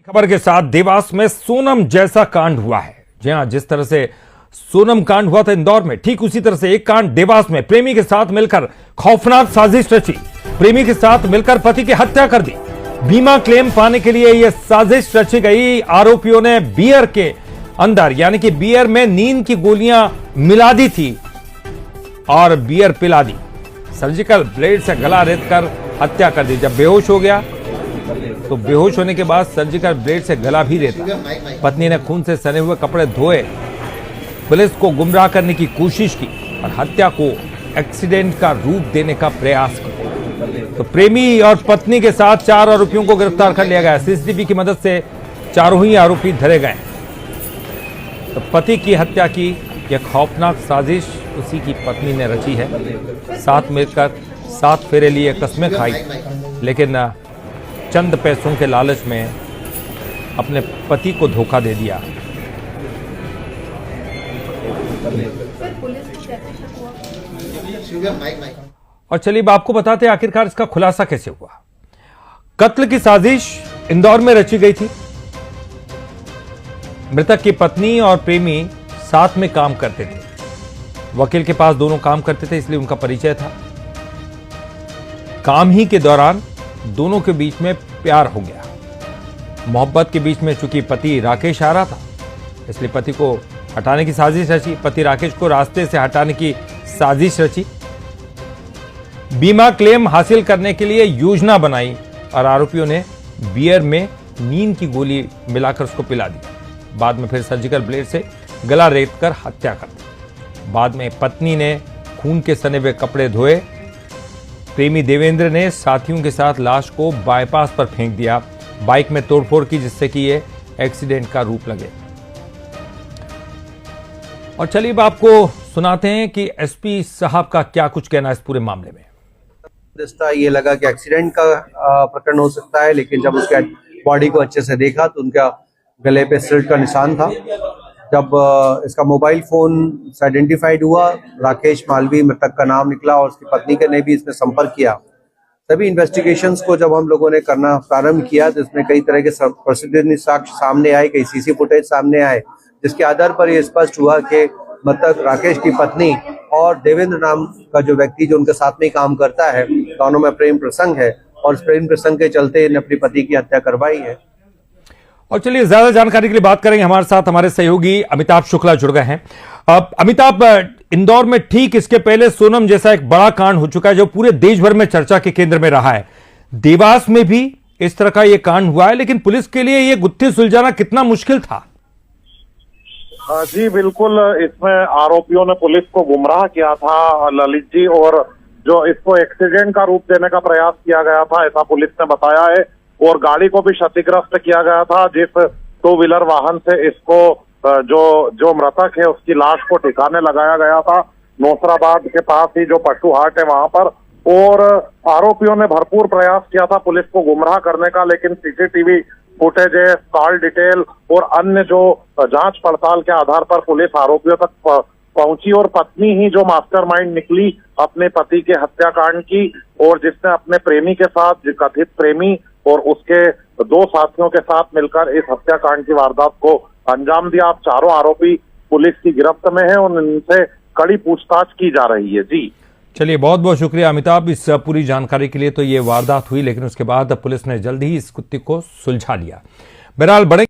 खबर के साथ देवास में सोनम जैसा कांड हुआ है। जी हां, जिस तरह से सोनम कांड हुआ था इंदौर में, ठीक उसी तरह से एक कांड देवास में। प्रेमी के साथ मिलकर खौफनाक साजिश रची, प्रेमी के साथ मिलकर पति की हत्या कर दी। बीमा क्लेम पाने के लिए यह साजिश रची गई। आरोपियों ने बियर के अंदर यानी कि बियर में नींद की गोलियां मिला दी थी और बियर पिला दी। सर्जिकल ब्लेड से गला रेतकर हत्या कर दी। जब बेहोश हो गया तो बेहोश होने के बाद सर्जिकल ब्लेड से गला भी रेता। पत्नी ने खून से सने हुए कपड़े धोए, पुलिस को गुमराह करने की कोशिश की और हत्या को एक्सीडेंट का रूप देने का प्रयास किया। तो प्रेमी और पत्नी के साथ 4 आरोपियों को गिरफ्तार कर लिया गया। सीसीटीवी की मदद से चारों ही आरोपी धरे गए। तो पति की हत्या की यह खौफनाक साजिश उसी की पत्नी ने रची है। साथ मिलकर 7 फेरे लिए कस्में खाई, लेकिन चंद पैसों के लालच में अपने पति को धोखा दे दिया। और चलिए अब आपको बताते हैं आखिरकार इसका खुलासा कैसे हुआ। कत्ल की साजिश इंदौर में रची गई थी। मृतक की पत्नी और प्रेमी साथ में काम करते थे। वकील के पास दोनों काम करते थे, इसलिए उनका परिचय था। काम ही के दौरान दोनों के बीच में प्यार हो गया। मोहब्बत के बीच में चूंकि पति राकेश आ रहा था, इसलिए पति को हटाने की साजिश रची। पति राकेश को रास्ते से हटाने की साजिश रची। बीमा क्लेम हासिल करने के लिए योजना बनाई और आरोपियों ने बियर में नींद की गोली मिलाकर उसको पिला दी। बाद में फिर सर्जिकल ब्लेड से गला रेतकर हत्या कर दी। बाद में पत्नी ने खून के सने हुए कपड़े धोए। प्रेमी देवेंद्र ने साथियों के साथ लाश को बाईपास पर फेंक दिया। बाइक में तोड़फोड़ की, जिससे कि ये एक्सीडेंट का रूप लगे। और चलिए अब आपको सुनाते हैं कि एसपी साहब का क्या कुछ कहना है इस पूरे मामले में। ये लगा कि एक्सीडेंट का प्रकरण हो सकता है, लेकिन जब उसके बॉडी को अच्छे से देखा तो उनका गले पे स्लिट का निशान था। जब इसका मोबाइल फोन से आइडेंटिफाइड हुआ, राकेश मालवी मृतक का नाम निकला और उसकी पत्नी के ने भी इसमें संपर्क किया। सभी इन्वेस्टिगेशंस को जब हम लोगों ने करना प्रारंभ किया तो इसमें कई तरह के प्रसिद्ध साक्ष्य सामने आए, कई सीसी फुटेज सामने आए, जिसके आधार पर यह स्पष्ट हुआ कि मृतक राकेश की पत्नी और देवेंद्र नाम का जो व्यक्ति जो उनके साथ में काम करता है, दोनों में प्रेम प्रसंग है और इस प्रेम प्रसंग के चलते इन्हें अपनी पति की हत्या करवाई है। और चलिए ज्यादा जानकारी के लिए बात करेंगे। हमारे साथ हमारे सहयोगी अमिताभ शुक्ला जुड़ गए हैं। अमिताभ, इंदौर में ठीक इसके पहले सोनम जैसा एक बड़ा कांड हो चुका है जो पूरे देश भर में चर्चा के केंद्र में रहा है। देवास में भी इस तरह का यह कांड हुआ है, लेकिन पुलिस के लिए यह गुत्थी सुलझाना कितना मुश्किल था? जी बिल्कुल, इसमें आरोपियों ने पुलिस को गुमराह किया था ललित जी, और जो इसको एक्सीडेंट का रूप देने का प्रयास किया गया था, ऐसा पुलिस ने बताया है। और गाड़ी को भी क्षतिग्रस्त किया गया था, जिस 2 व्हीलर वाहन से इसको जो मृतक है उसकी लाश को ठिकाने लगाया गया था, नौसराबाद के पास ही जो पट्टू हाट है वहां पर। और आरोपियों ने भरपूर प्रयास किया था पुलिस को गुमराह करने का, लेकिन सीसीटीवी फुटेज है, कॉल डिटेल और अन्य जो जांच पड़ताल के आधार पर पुलिस आरोपियों तक पहुंची और पत्नी ही जो मास्टरमाइंड निकली अपने पति के हत्याकांड की, और जिसने अपने प्रेमी के साथ, कथित प्रेमी और उसके 2 साथियों के साथ मिलकर इस हत्याकांड की वारदात को अंजाम दिया। अब चारों आरोपी पुलिस की गिरफ्त में है और इनसे कड़ी पूछताछ की जा रही है। जी चलिए, बहुत बहुत शुक्रिया अमिताभ इस पूरी जानकारी के लिए। तो ये वारदात हुई, लेकिन उसके बाद पुलिस ने जल्द ही इस कुत्ते को सुलझा लिया। बहरहाल बड़े